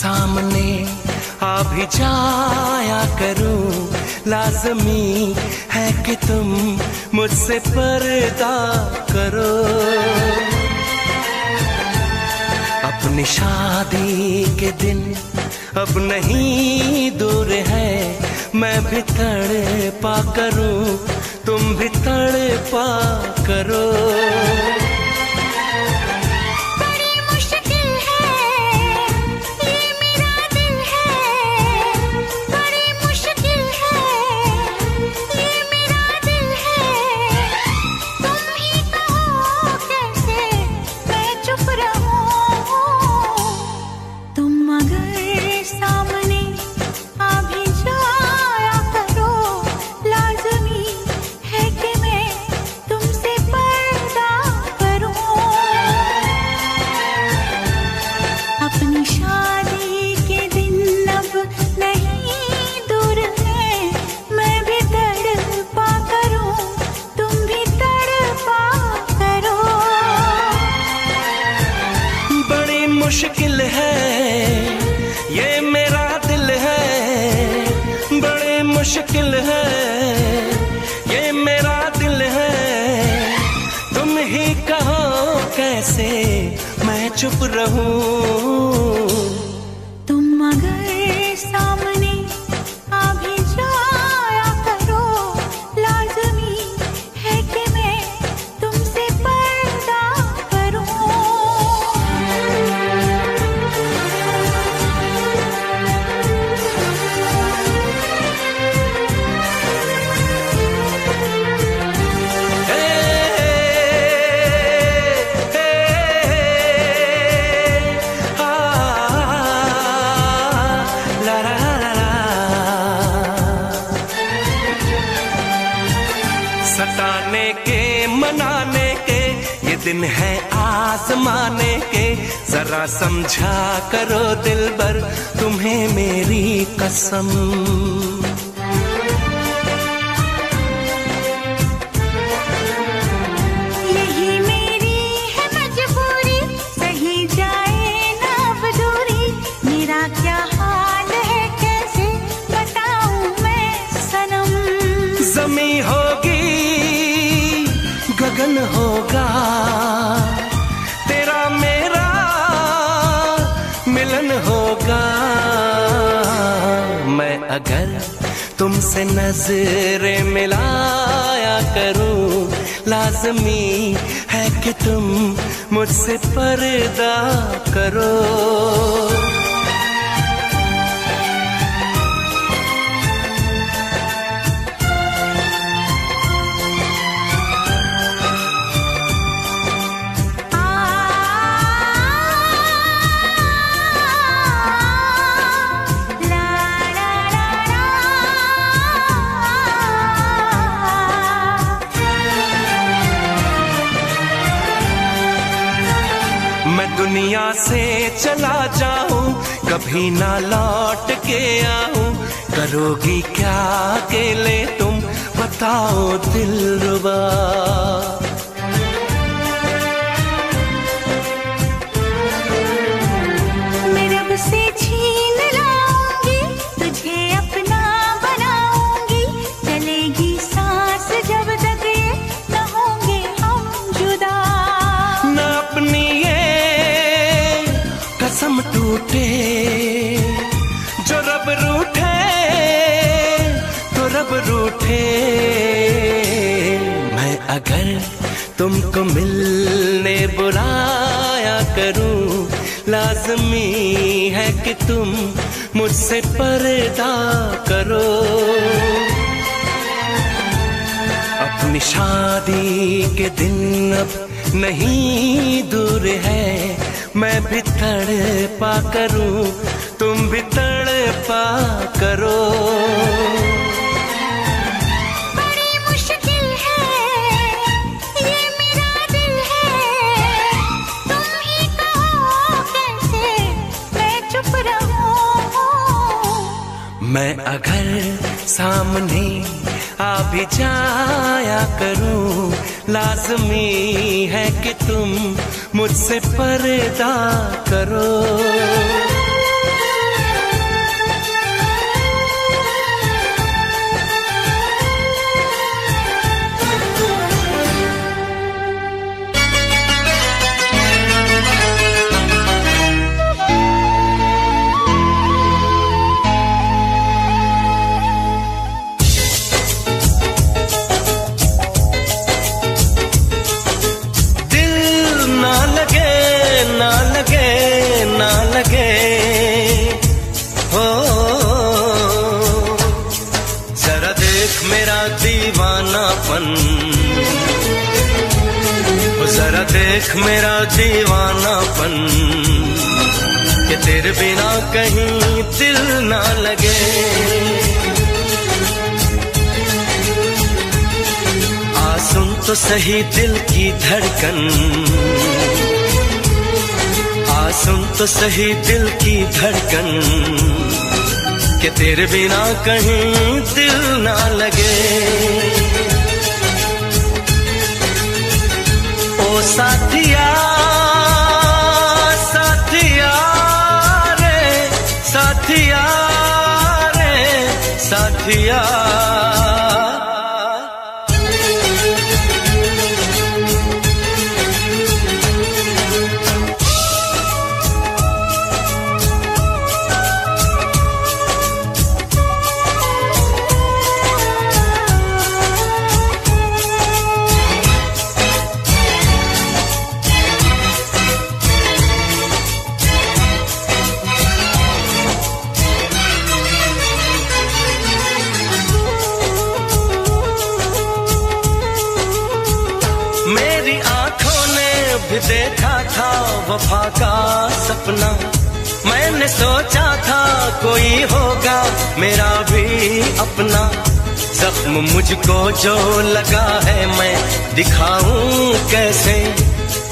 सामने आ भी जाया करूं, लाज़मी है कि तुम मुझसे पर्दा करो। अपनी शादी के दिन अब नहीं दूर है, मैं भी तड़पा करूं, तुम भी तड़पा करो। मुश्किल है ये मेरा दिल है, बड़ी मुश्किल है ये मेरा दिल है। तुम ही कहो कैसे मैं चुप रहूं। तुम अगर सामने आ भी जाया करो, लाज़मी है कि मैं तुमसे पर्दा करूं। सताने के मनाने के ये दिन है आजमाने के, जरा समझा करो दिलबर तुम्हें मेरी कसम। यही मेरी है मजबूरी, सही जाए ना अब दूरी। मेरा क्या हाल है कैसे बताऊं मैं सनम। ज़मी होगी गगन होगा, तेरा मेरा मिलन होगा। मैं अगर तुमसे नजरें मिलाया करूं, लाज़मी है कि तुम मुझसे पर्दा करो। मैं दुनिया से चला जाऊं, कभी ना लौट के आऊं, करोगी क्या अकेले तुम बताओ दिलरुबा। मैं रब से छीन लाऊंगी, तुझे अपना बनाऊंगी। चलेगी सांस जब तक ये न होंगे हम जुदा। न अपनी कसम टूटे, जो रब रूठे तो रब रूठे। मैं अगर तुमको मिलने बुलाया करूं, लाज़मी है कि तुम मुझसे पर्दा करो। अपनी शादी के दिन अब नहीं दूर है, मैं भी तड़पा करूं, तुम भी तड़पा करो। बड़ी मुश्किल है ये मेरा दिल है, तुम ही कहो कैसे मैं चुप रहूं। मैं अगर सामने आ भी जाया करूं, लाज़मी है कि तुम मुझसे पर्दा करो। दीवानापन। जरा देख मेरा दीवानापन कि तेरे बिना कहीं दिल ना लगे। आ सुन तो सही दिल की धड़कन, आ सुन तो सही दिल की धड़कन कि तेरे बिना कहीं दिल ना लगे। ओ साथिया साथिया रे साथिया रे साथिया। मेरी आंखों ने भी देखा था वफा का सपना। मैंने सोचा था कोई होगा मेरा भी अपना। जख्म मुझको जो लगा है मैं दिखाऊं कैसे,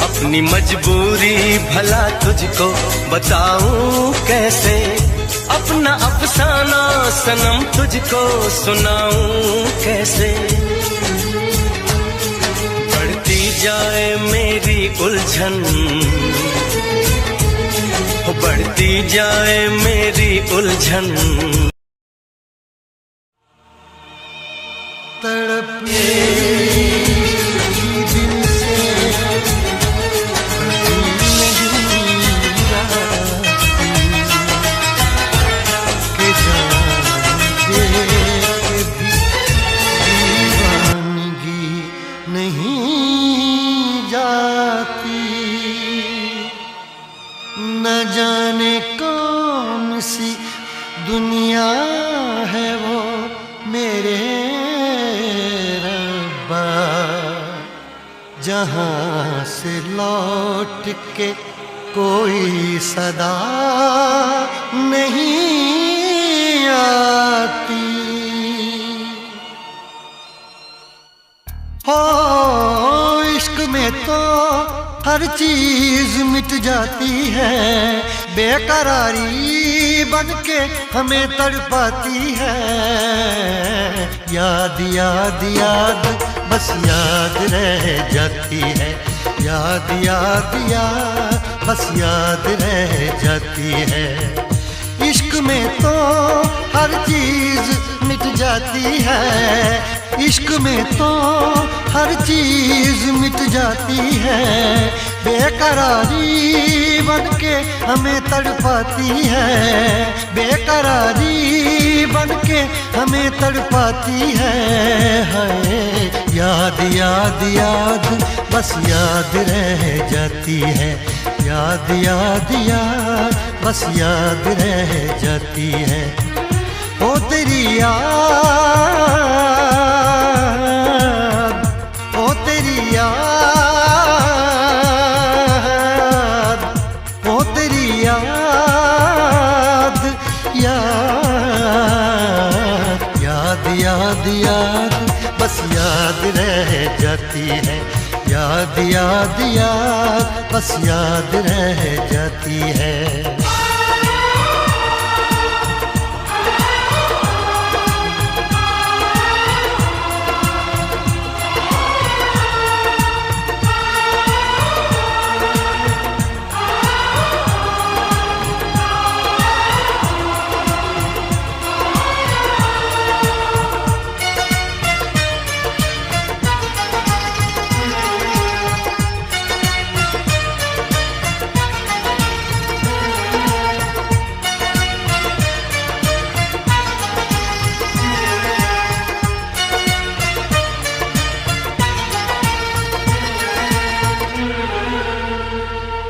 अपनी मजबूरी भला तुझको बताऊं कैसे। अपना अफसाना सनम तुझको सुनाऊं कैसे। जाए मेरी उलझन, बढ़ती जाए मेरी उलझन। तड़पे दिल से के जाने दीवानगी नहीं जाती। न जाने कौन सी दुनिया है वो मेरे रब्बा, जहाँ से लौट के कोई सदा नहीं आती। हो इश्क में तो हर चीज मिट जाती है, बेकरारी बनके हमें तड़पाती है। याद याद याद बस याद रह जाती है, याद याद याद बस याद रह जाती है। इश्क में तो हर चीज मिट जाती है, इश्क में तो हर चीज मिट जाती है। बेकरारी बनके हमें तड़पाती है, बेकरारी बनके हमें तड़पाती है। हाय याद याद याद बस याद रह जाती है, याद याद याद बस याद रह जाती है। ओ तेरी याद, ओ तेरी याद, ओ तेरी याद, याद याद याद याद बस याद रह जाती है, याद याद याद बस याद रह जाती है।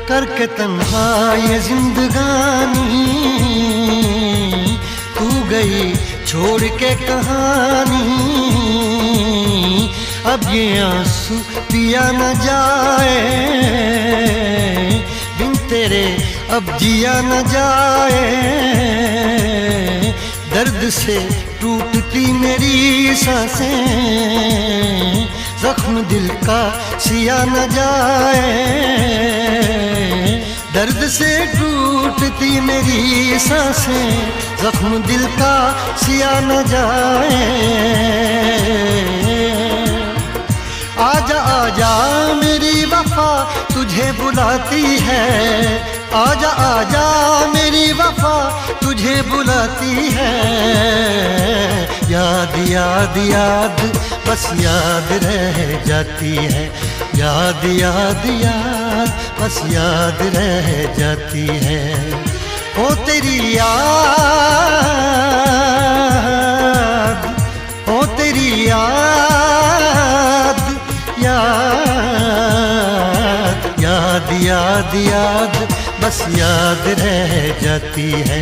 करके तन्हा ये जिंदगानी, तू गई छोड़ के कहानी। अब ये आंसू पिया न जाए, बिन तेरे अब जिया न जाए। दर्द से टूटती मेरी सांसें, जख्म दिल का सिया न जाए। दर्द से टूटती मेरी सांसें, जख्म दिल का सिया न जाए। आजा आजा मेरी वफा तुझे बुलाती है, आजा आजा मेरी वफा तुझे बुलाती है। याद याद याद बस याद रह जाती है, याद याद याद बस याद रह जाती है। ओ तेरी याद, ओ तेरी याद, याद याद याद याद बस याद रह जाती है,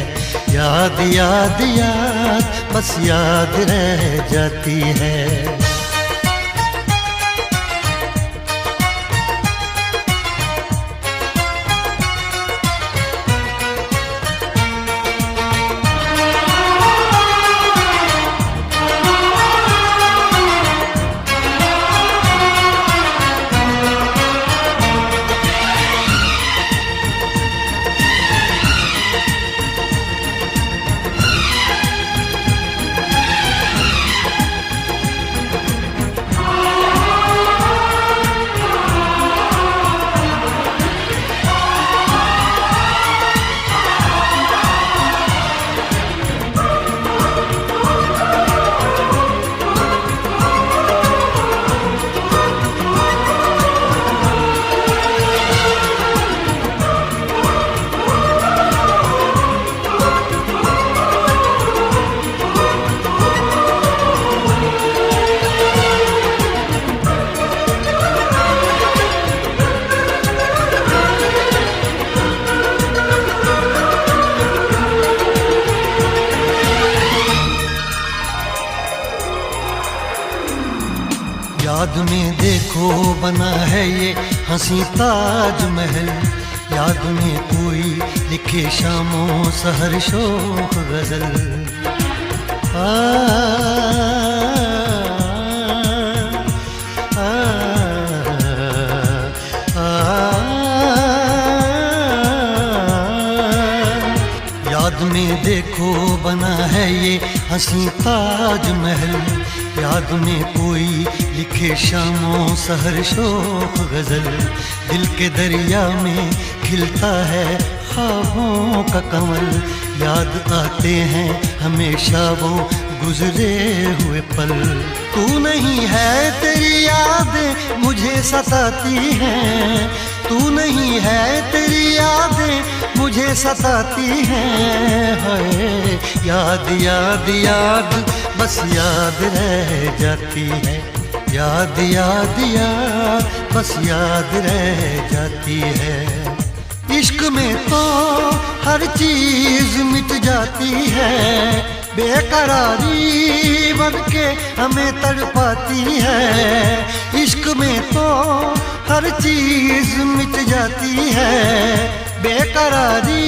याद याद याद बस याद रह जाती है। याद में देखो बना है ये हंसी ताजमहल, याद में कोई लिखे शामों सहर शोख गजल। आ, आ, आ, याद में देखो बना है ये हंसी ताजमहल, याद में कोई लिखे शामों सहर शोख गजल। दिल के दरिया में खिलता है ख्वाबों का कमल, याद आते हैं हमेशा वो गुजरे हुए पल। तू नहीं है तेरी याद मुझे सताती है, तू नहीं है तेरी यादें मुझे सताती हैं। हाय याद याद याद बस याद रह जाती है, याद याद याद बस याद रह जाती है। इश्क में तो हर चीज मिट जाती है, बेकरारी बनके हमें तड़पाती है। इश्क में तो हर चीज मिट जाती है, बेकरारी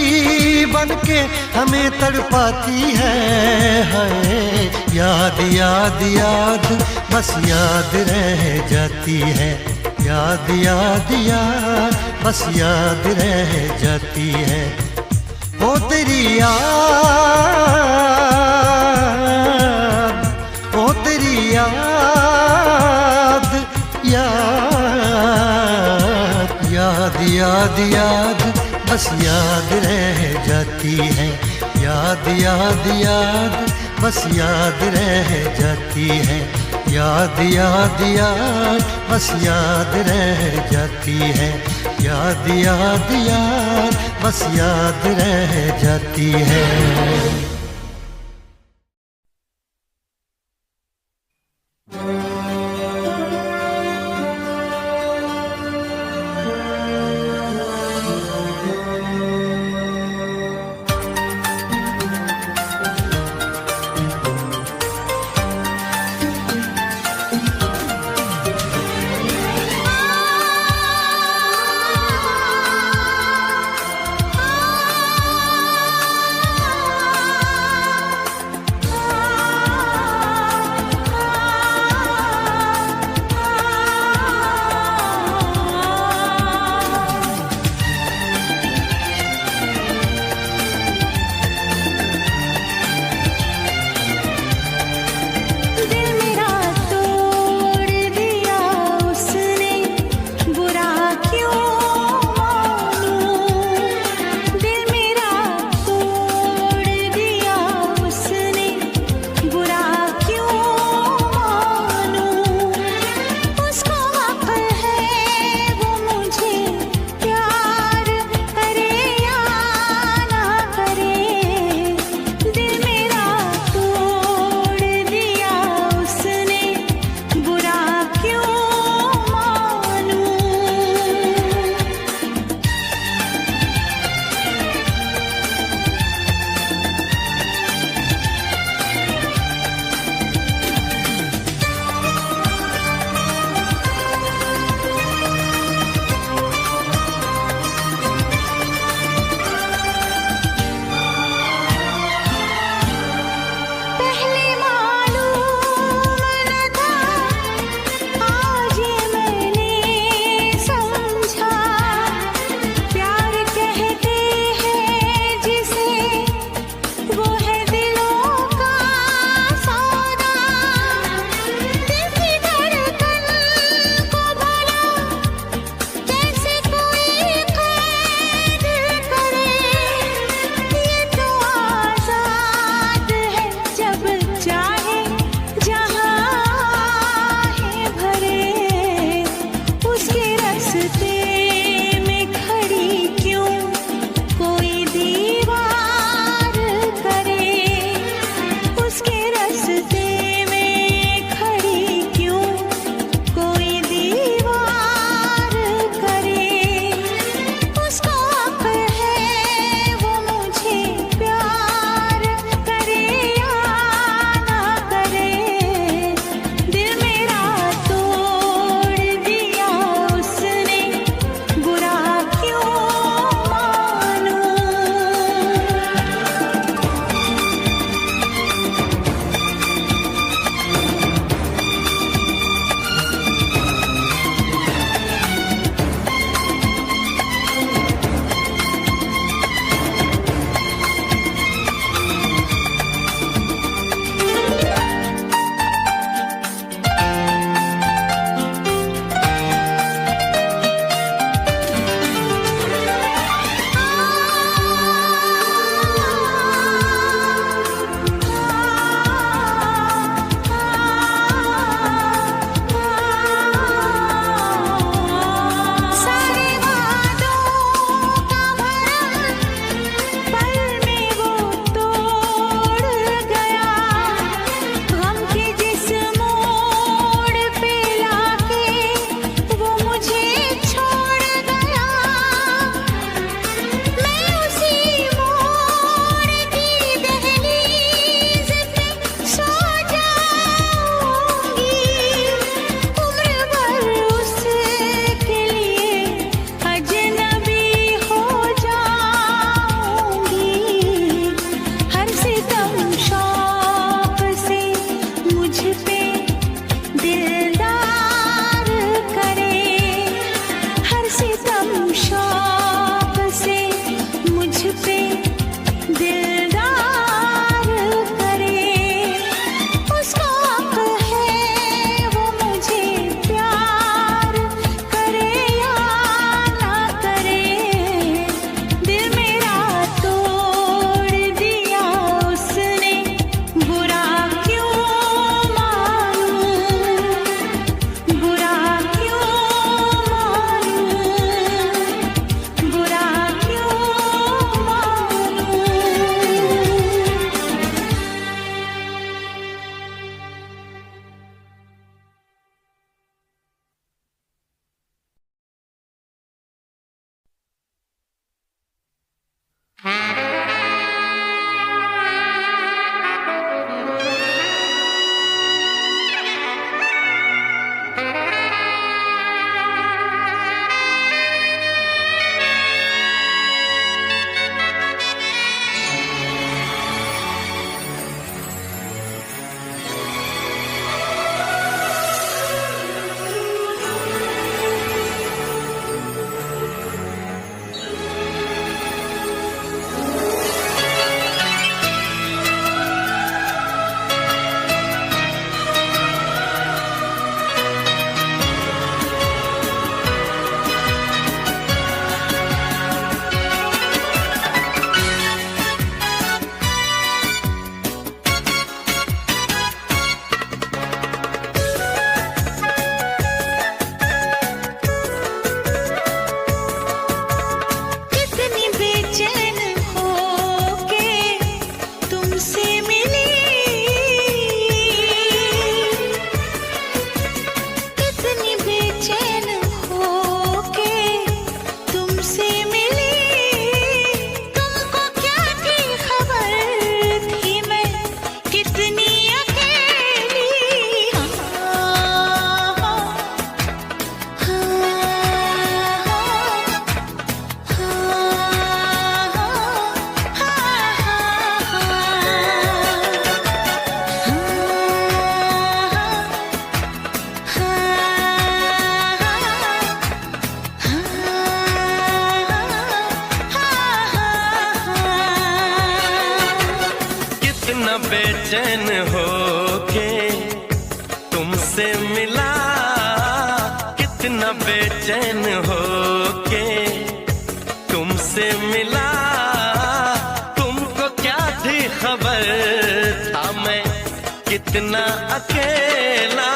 बनके हमें तड़पाती है। हाय याद याद याद बस याद रह जाती है, याद याद याद बस याद रह जाती है। ओ तेरी याद, ओ तेरी याद, याद याद याद याद बस याद रह जाती है, याद याद याद बस याद रह जाती है। याद याद याद बस याद रह जाती है, याद याद याद बस याद रह जाती है। कितना बेचैन हो के तुमसे मिला, कितना बेचैन हो के तुमसे मिला। तुमको क्या थी खबर था मैं कितना अकेला।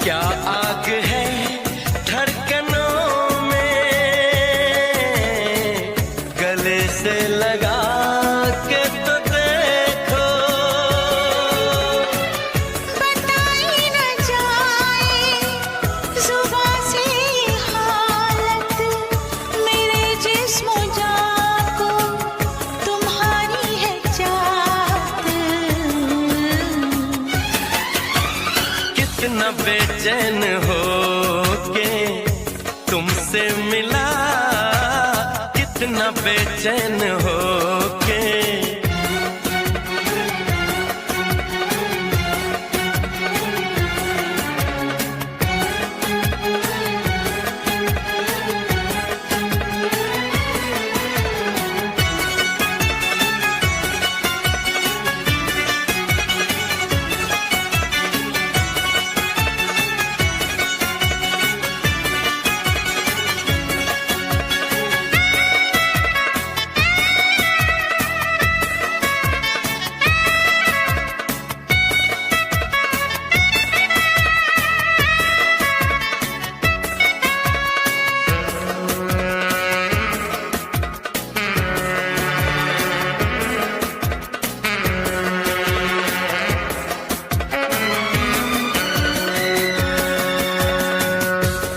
क्या आग है धड़कनों में, गले से लगा के तो देखो। बताई न जाए जुबां से हालत, मेरे जिस्म जान को तुम्हारी है चाहत। कितना बेचैन हो के तुमसे मिला, कितना बेचैन हो के।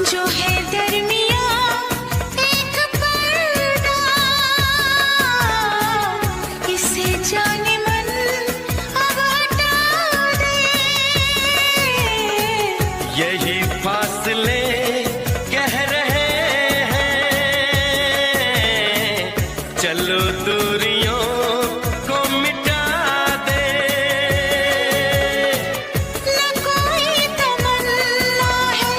जो है दरमियाँ एक पर्दा, इसे जाने मन अब हटा दे। यही फासले कह रहे हैं, चलो दूरियों को मिटा दे। न कोई तमन्ना है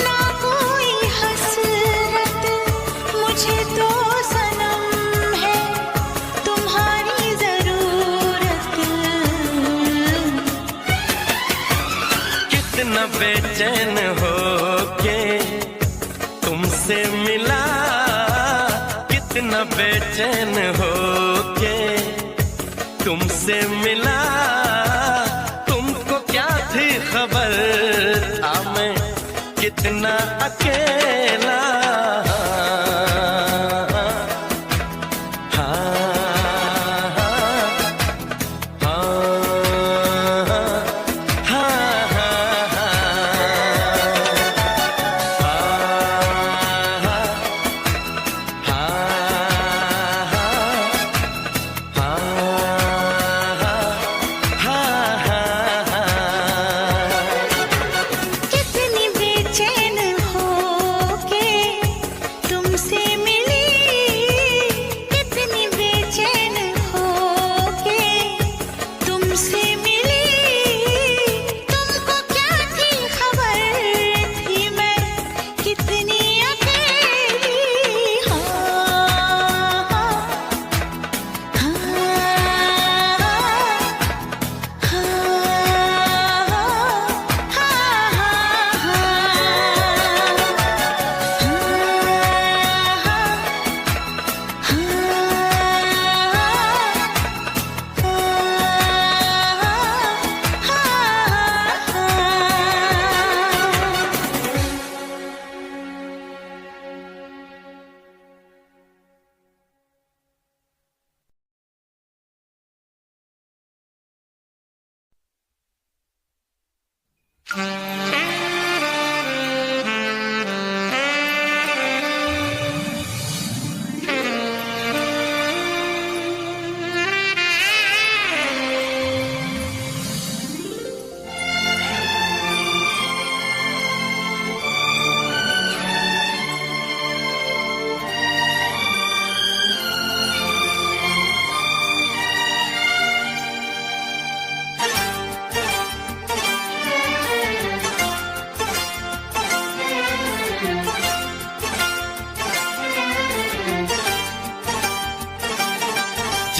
ना कोई हसरत, मुझे तो सनम है तुम्हारी जरूरत। कितना बेचैन हो के तुमसे मिला, कितना बेचैन हो के तुमसे मिला। तुमको क्या थी खबर था मैं कितना अकेला। कितनी बेचैन हो के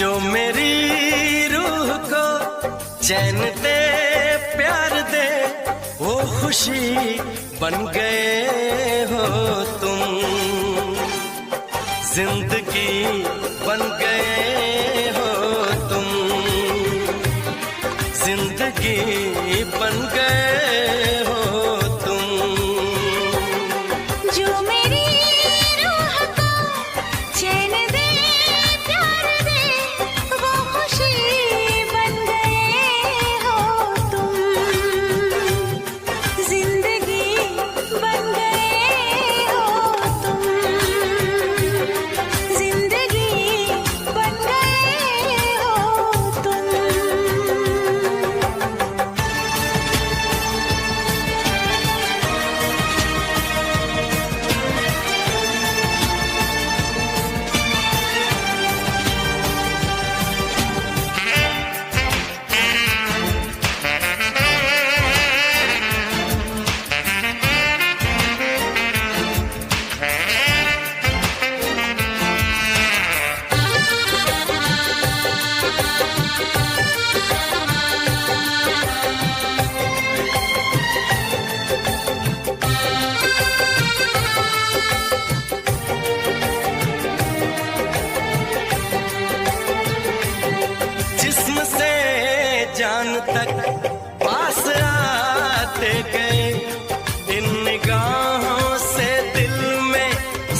जो मेरी रूह को चैन दे प्यार दे वो खुशी बन गए हो तुम, जिंदगी बन गए हो तुम, जिंदगी बन गए हो तुम। जो मेरी रूह को चैन दे प्यार दे वो खुशी बन गए हो तुम, जिंदगी बन गए हो तुम, जिंदगी बन गए हो तुम। जिस्म से जान तक पास आते गए, इन निगाहों से दिल में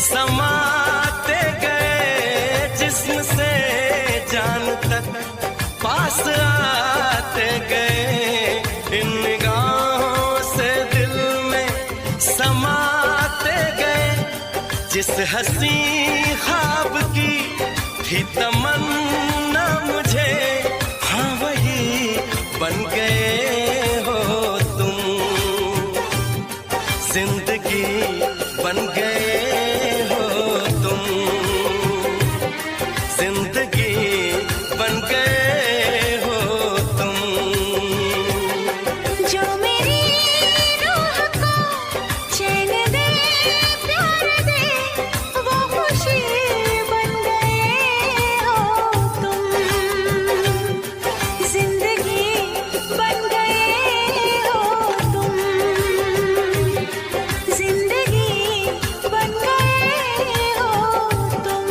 समाते गए। जिस्म से जान तक पास आते गए, इन निगाहों से दिल में समाते गए। जिस हंसी ख्वाब की थी तमन्ना मुझे, हाँ वही बन गए हो तुम, जिंदगी बन गए हो तुम, जिंदगी बन गए हो तुम। जो मेरी रूह को चैन दे प्यार दे वो खुशी बन गए हो तुम, जिंदगी बन गए हो तुम, जिंदगी बन गए हो तुम।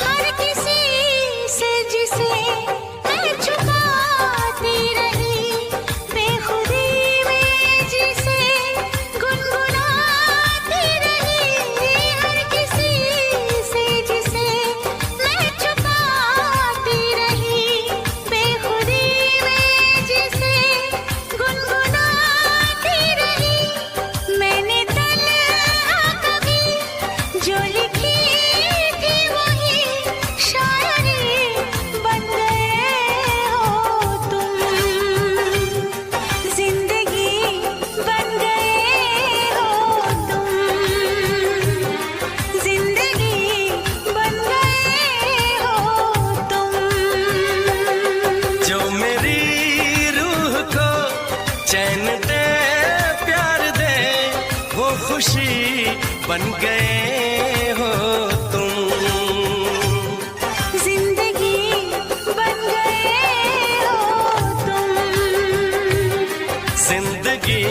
हर किसी से जिसे मैं छुपाती रही, बेखुदी में जिसे गुनगुनाती रही। हर किसी से जिसे मैं छुपाती रही, बेखुदी में जिसे गुनगुनाती रही। मैंने तन्हा कभी जो लिखी थी वही शायरी बन गए हो तुम, जिंदगी बन गए हो तुम, जिंदगी बन गए हो तुम। जो मेरी रूह को चैन दे प्यार दे वो खुशी बन गए हो तुम, जिंदगी बन गए हो तुम, जिंदगी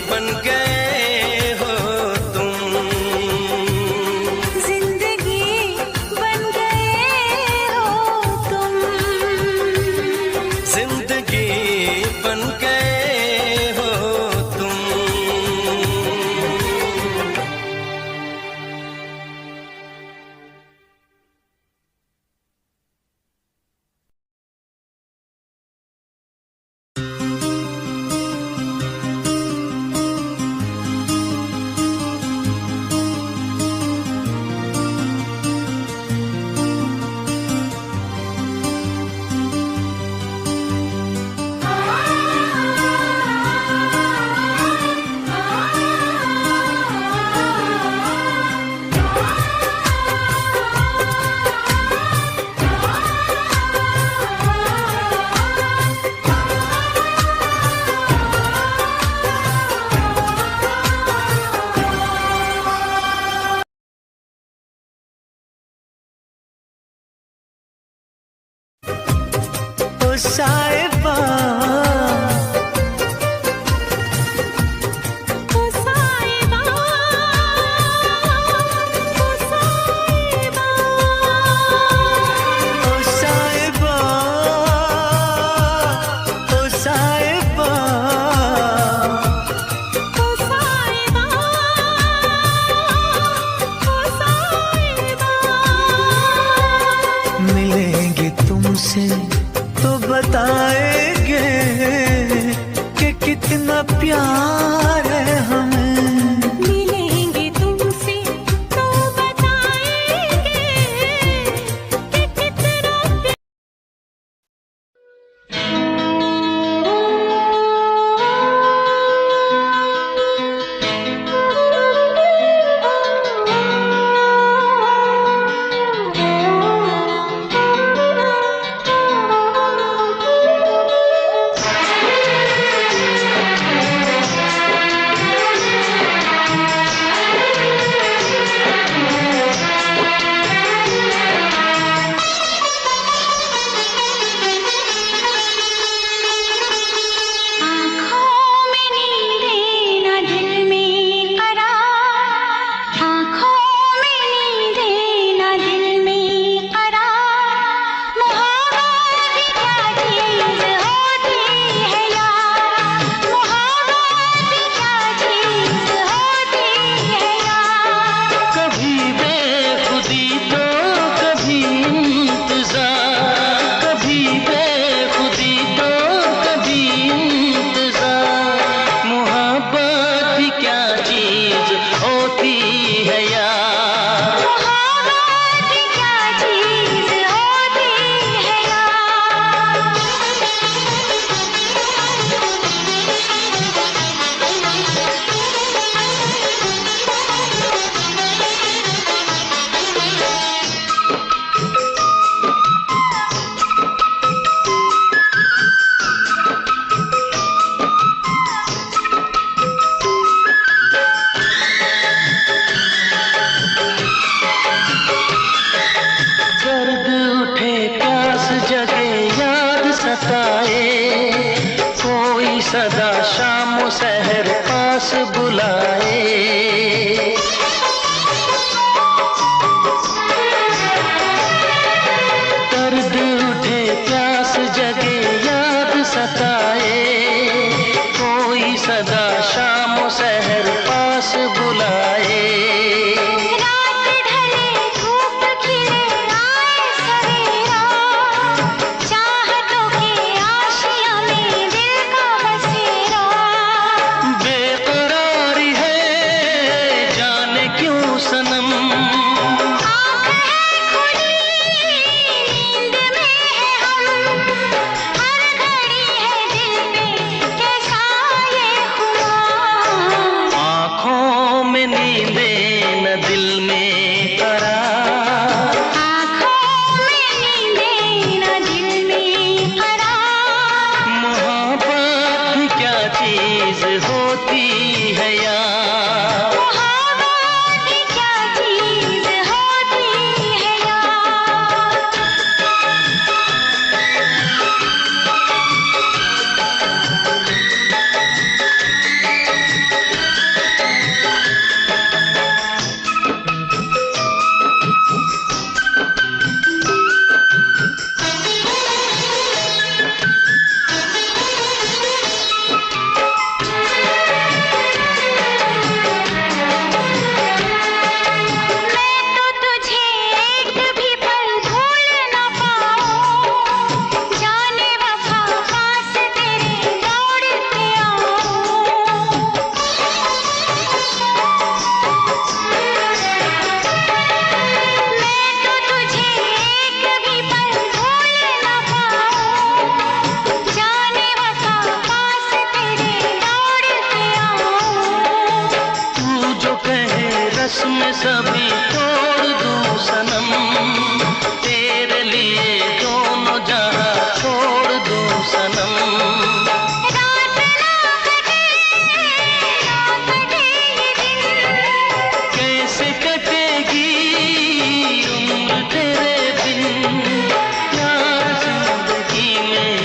बन गए हो तुम, जिंदगी बन गए हो तुम, जिंदगी बन गए हो तुम। साहिबा तो बताएंगे कि कितना प्यार है हमें। मिलेंगे तुमसे तो बताएंगे कि कितना सदा शाम सहर पास बुलाए। दर्द उठे प्यास जगे याद सताए, कोई सदा शाम सहर पास बुलाए। सभी तोड़ दूं सनम, तेरे लिए दोनों जहां छोड़ दूं सनम। रात ना कटे ये दिन, कैसे कटेगी उम्र तेरे बिन, यार जिंदगी में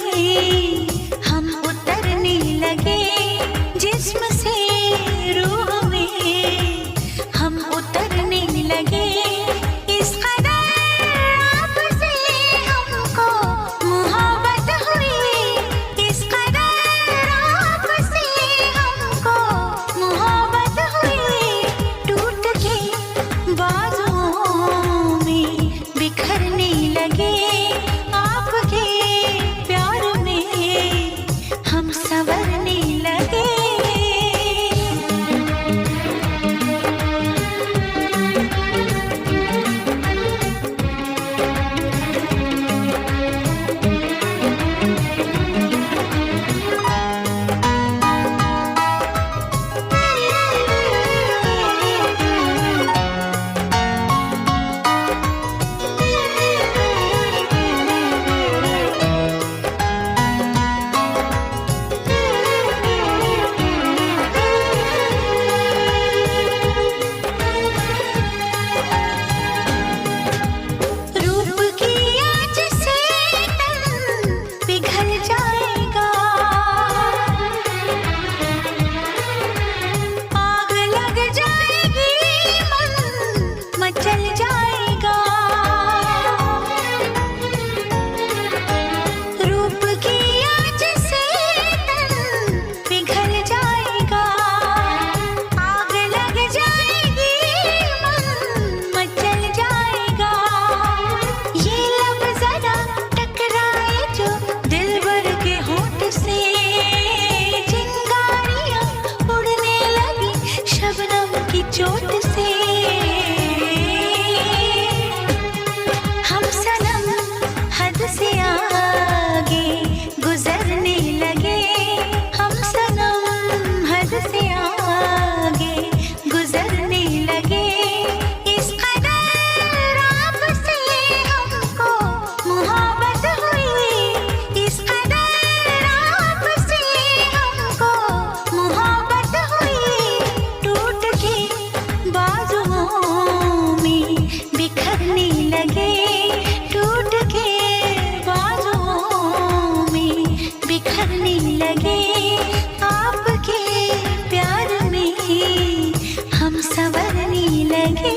में हम उतरने लगे, जिस्म से रूह में हम उतरने लगे। इस कदर आपसे हमको मोहब्बत हुई, इस कदर आपसे हमको मोहब्बत हुई। टूट के बाजुओं में बिखरने लगे, आपके प्यार में हम संवरने लगे। रूप की आँच से तन पिघल जाएगा, आग लग जाएगी, मन मचल जाएगा। रूप की आँच से तन पिघल जाएगा, आग लग जाएगी, मन मचल जाएगा। ये लब जरा टकराए जो दिलबर के होंठ से, चिंगारियां उड़ने लगी शबनम की चोट से। हम सनम हद से आगे गुजरने लगे, हम सनम हद से आगे गुजरने लगे। इस कदर आपसे हमको मोहब्बत हुई, इस कदर आपसे हमको मोहब्बत हुई। टूट के बाजुओं में बिखरने लगे, टूट के बाजुओं में बिखरने लगे। आपके प्यार में हम संवरने लगे।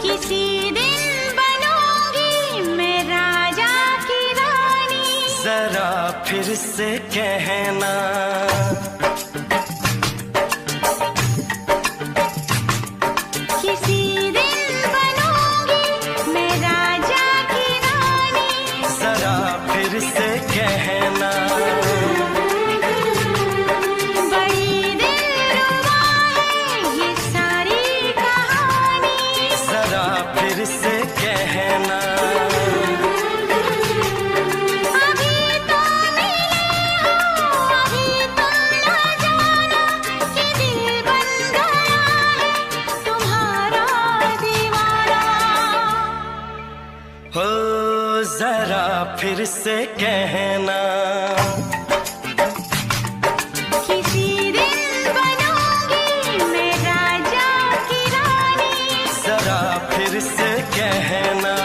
किसी दिन बनूंगी मैं राजा की रानी, जरा फिर से कहना, किसी दिन बनूंगी मैं राजा की रानी। जरा फिर से कहना, बड़ी दिलरुबा है ये सारी कहानी, जरा फिर से कहना। अभी तो मिले हो, अभी तो ना जाना कि दिल बन गया है तुम्हारा दीवाना। हो जरा फिर से कहना, किसी दिन बनूंगी मैं राजा की रानी। जरा फिर से कहना।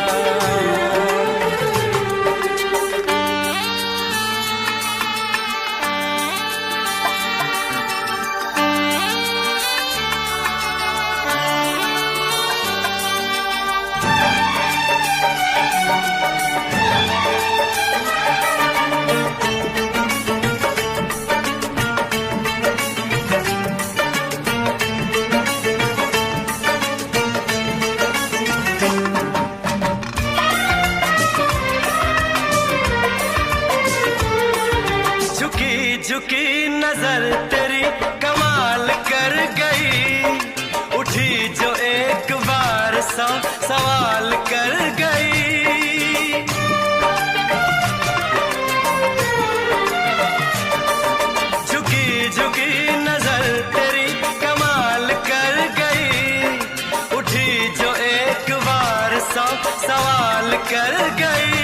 कर गई।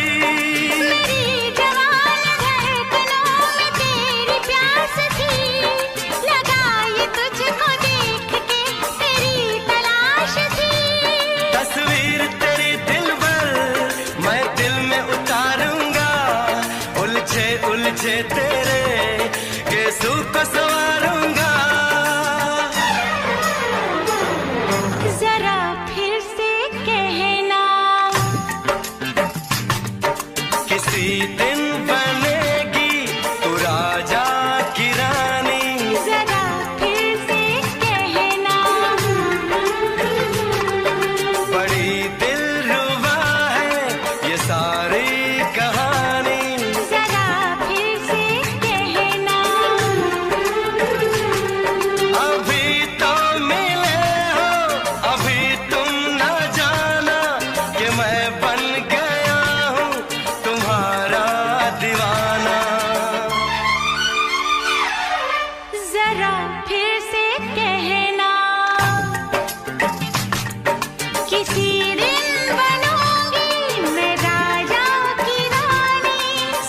मेरी जवान धड़कनों में तेरी प्यास थी, लगाई तुझको देख के तेरी तलाश थी। तस्वीर तेरी दिल भर मैं दिल में उतारूंगा, उलझे उलझे तेरे केसू को संवारूंगा। जरा फिर से कहना, किसी दिन बनेगी तू राजा की रानी। जरा फिर से कहना, बड़ी दिलरुबा है ये सारी कहानी। जरा फिर से कहना, अभी तो मिले हो, अभी तुम न जाना कि मैं बन गया हूँ तुम्हारा दीवाना। जरा फिर से कहना, किसी दिन बनूंगी मैं राजा की रानी।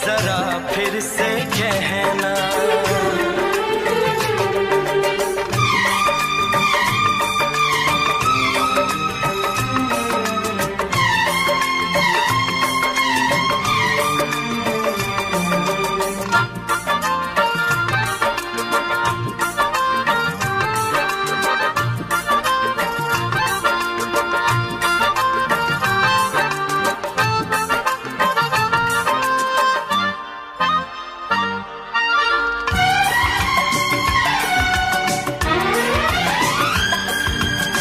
जरा फिर से कहना,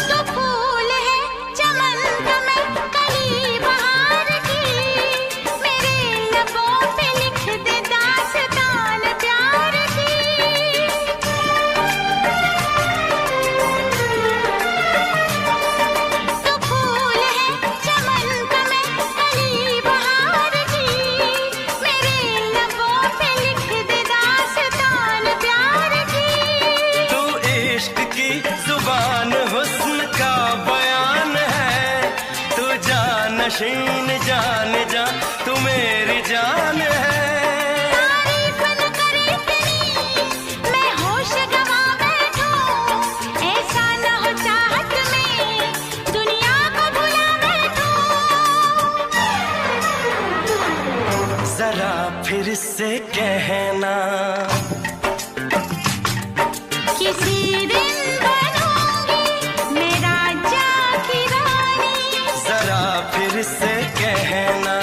तो फूल है चमन का मैं कली बहार की, मेरे लबों पे लिख दे दास्तान प्यार की। तो फूल है चमन का मैं कली बहार की, मेरे लबों पे लिख दे दास्तान प्यार की। तू इश्क की जुबान हुस्न का बयान है, तू जानशीन जान जा तू मेरी जान है। तारीफ न करे तेरी मैं होश गवा बैठूं, ऐसा न हो चाहत में दुनिया को भुला बैठूं। जरा फिर से कहना, किसी दिन बनूंगी मैं राजा की रानी। जरा फिर से कहना,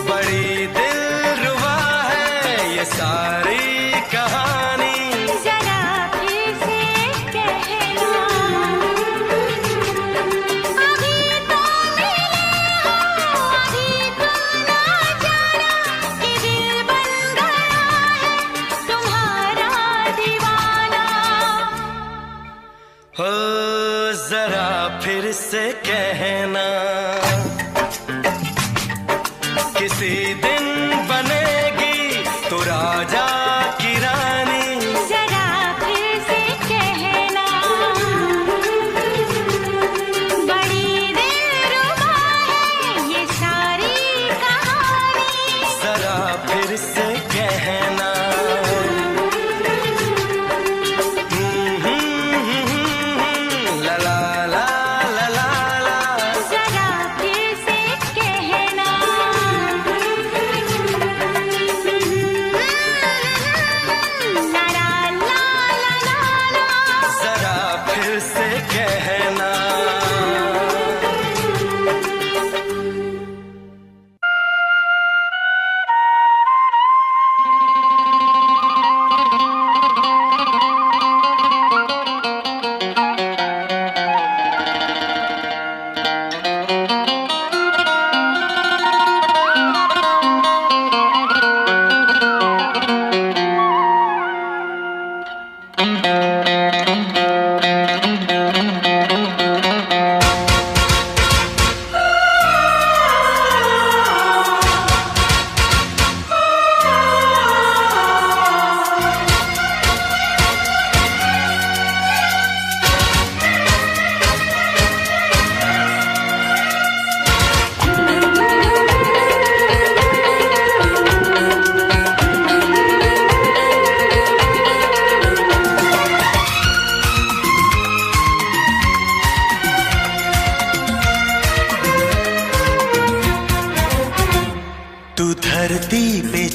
बड़ी दिलरुबा है ये सारी कहानी। जरा फिर से कहना, अभी तो मिले हो, अभी तुम ना जाना कि दिल बन गया है तुम्हारा दीवाना। हो जरा फिर से कहना, किसी दिन बनेगी तू राजा की रानी। जरा फिर से कहना, बड़ी दिलरुबा है ये सारी कहानी। जरा फिर से कहना, ला ला ला ला ला ला। जरा फिर से कहना, ला ला ला ला ला ला। जरा फिर से कहना,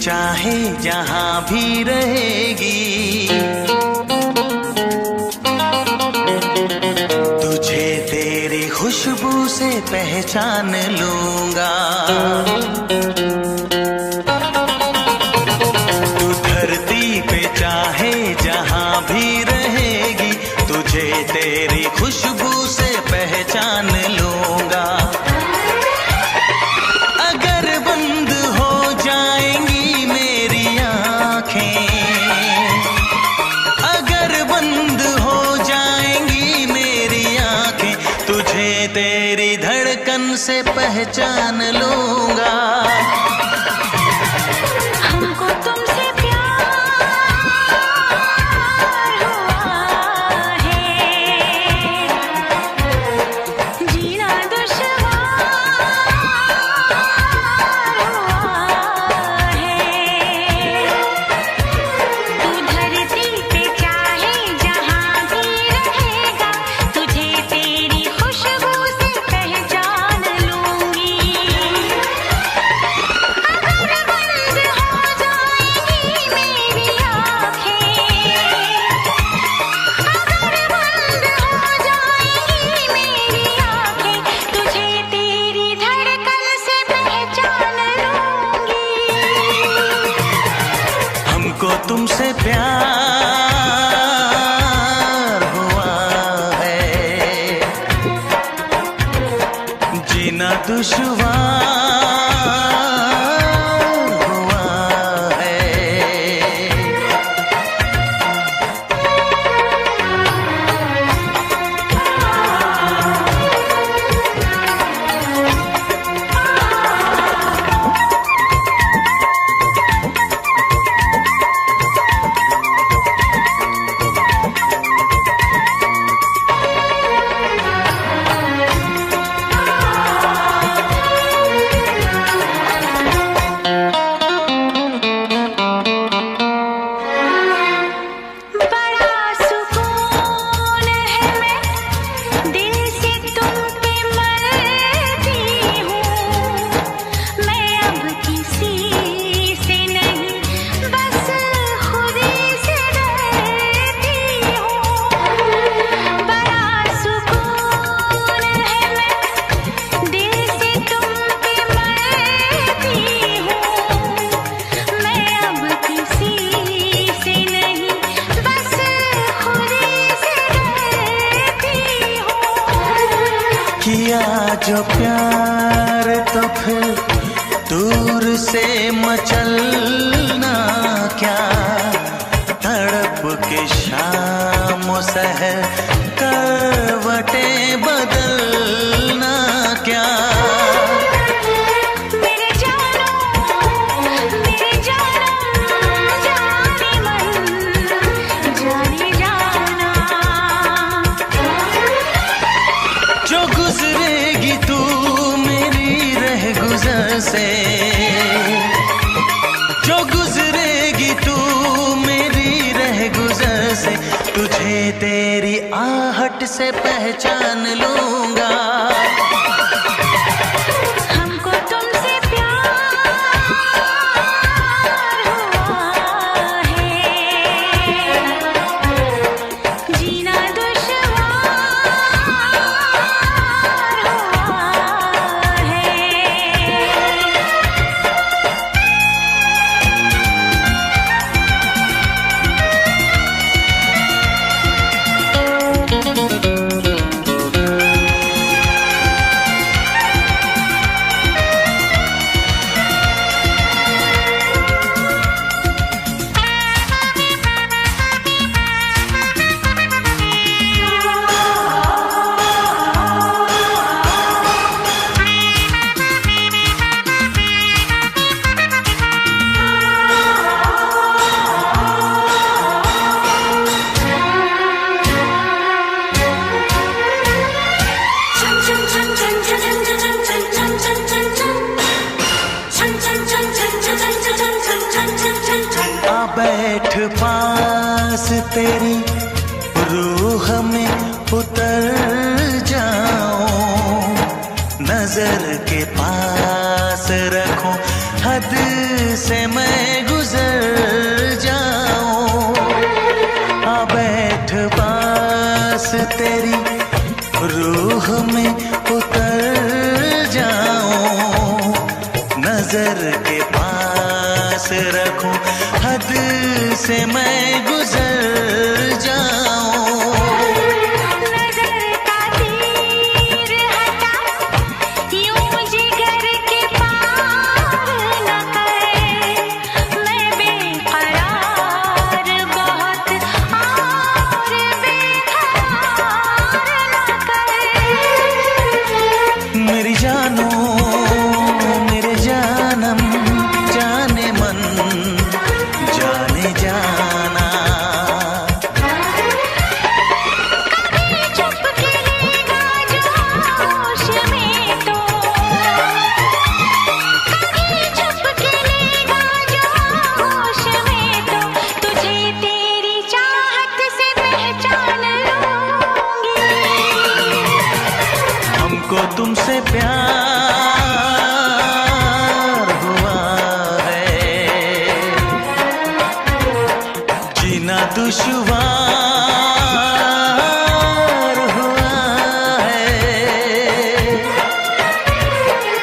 चाहे जहां भी रहेगी, तुझे तेरी खुशबू से पहचान लूंगा। तू धरती पे चाहे जहां भी रहेगी, तुझे तेरी खुशबू से पहचान लूंगा। अगर बंद हो जाएंगी मेरी आँखें, अगर बंद हो जाएंगी मेरी आँखें, तुझे तेरी धड़कन से पहचान लूंगा। हमको तुमसे तुमसे प्यार हुआ है, जीना दुश्वार हुआ है। किया जो प्यार तो फिर दूर से मचलना क्या, तड़प के शाम सहर करवटें बदलना क्या। जो गुजरेगी तू मेरी रह गुजर से, जो गुजरेगी तू मेरी रह गुजर से, तुझे तेरी आहट से पहचान लूंगा। हमको तुमसे प्यार हुआ है, जीना बैठ पास तेरी रूह में उतर जाऊं, नजर के पास रखूं, हद से मैं पास तेरी रूह में उतर जाऊं, नजर के पास रखूं, हद से मैं गुजर जाऊं। नजर का तीर हटा, यूं जिगर के पार न कर, मैं बेकरार बहुत और बेकरार न कर। मेरी जानो मेरे जानम जाने मन जाने जाना, कभी चुप के लेगा जो होश में तो, कभी चुप के लेगा जो होश में तो, तुझे तेरी चाहत से पहचान लूंगी। हमको तुमसे प्यार हुआ है, जीना दुश्वार हुआ है।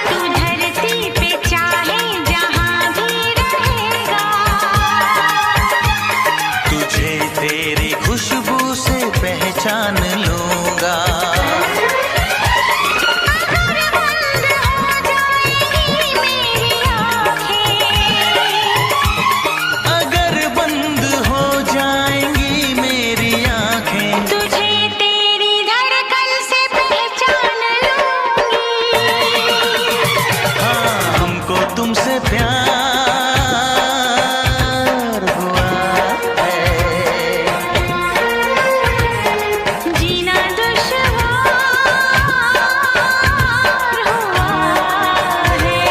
तू धरती पे चाहे जहां भी रहेगा, तुझे तेरी खुशबू से पहचान लूंगा। अगर बंद हो जाएंगी मेरी आँखें, अगर बंद हो जाएंगी मेरी आंखें, तुझे तेरी धड़कन से पहचान लूंगी। हाँ हमको तुमसे प्यार हुआ है, जीना दुश्वार हुआ है।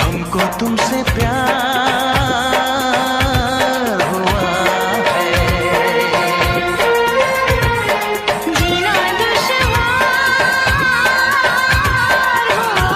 हमको तुमसे प्यार हुआ है। जीना दुश्वार हुआ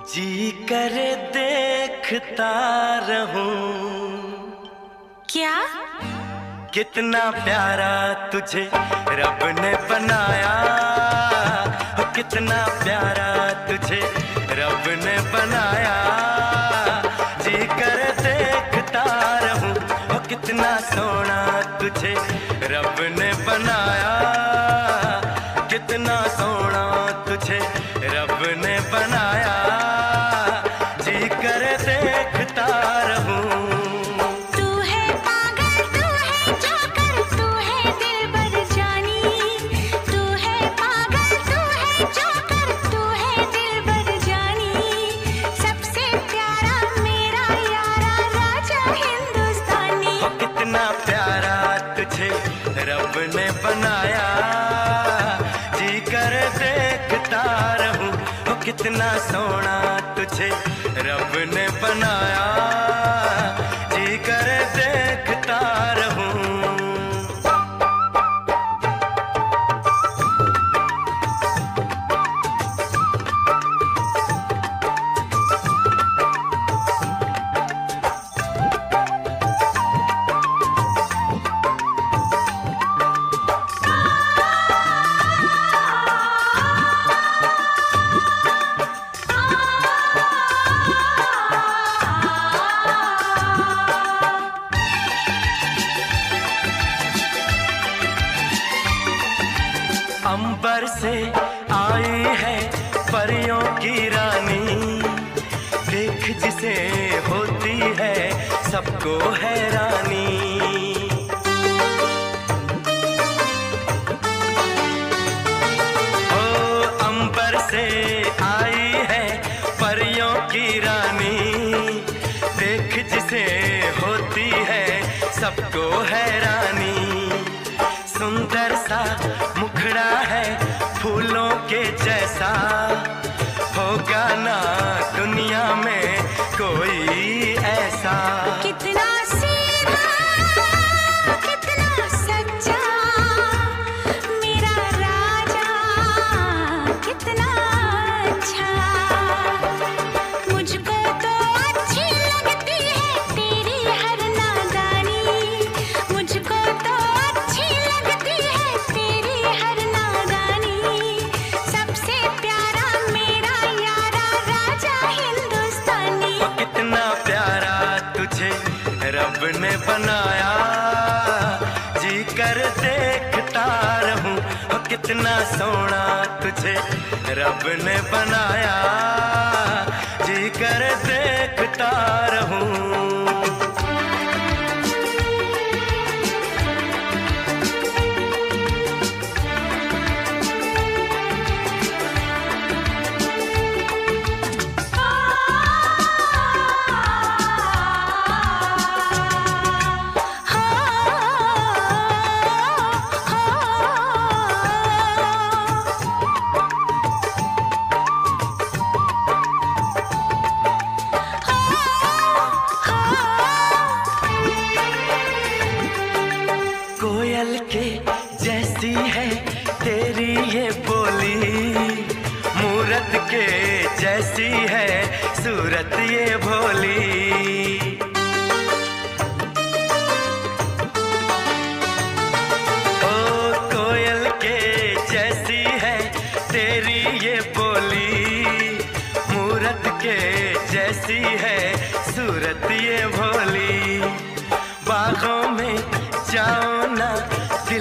जी करे देखता रहूं, क्या? कितना प्यारा तुझे रब ने बनाया, हो कितना प्यारा तुझे रब ने बनाया। जी कर देखता रहूं, हो कितना सोना तुझे रब ने बनाया, कितना सोना तुझे रब ने बनाया। जी कर देखता रहूं। तू है पागल, तू है जोकर, तू है दिलबर जानी। तू है पागल, तू है जोकर, तू है दिलबर जानी। सबसे प्यारा मेरा यारा राजा हिंदुस्तानी। हो कितना प्यारा तुझे रब ने बनाया। जी कर देखता रहूं, हो कितना सोना तुझे रब ने बनाया। जी कर देखता रहूं। सबको हैरानी। ओ अंबर से आई है परियों की रानी, देख जिसे होती है सबको हैरानी। सुंदर सा मुखड़ा है फूलों के जैसा, होगा ना दुनिया में कोई ऐसा। कितना सीधा कितना सच्चा मेरा राजा, कितना अच्छा। मुझको तो अच्छी लगती है तेरी हर नादानी, मुझको तो अच्छी लगती है तेरी हर नादानी। सबसे प्यारा मेरा यारा राजा हिंदुस्तानी। ओ कितना प्यारा तुझे रब ने बनाया, जी कर देखता रहूं। ओ कितना सोना तुझे रब ने बनाया, जी कर देखता रहूं। कोयल के जैसी है तेरी ये बोली, मूरत के जैसी है सूरत ये भोली। ओ कोयल के जैसी है तेरी ये बोली, मूरत के जैसी है सूरत ये भोली। बागों में जाओ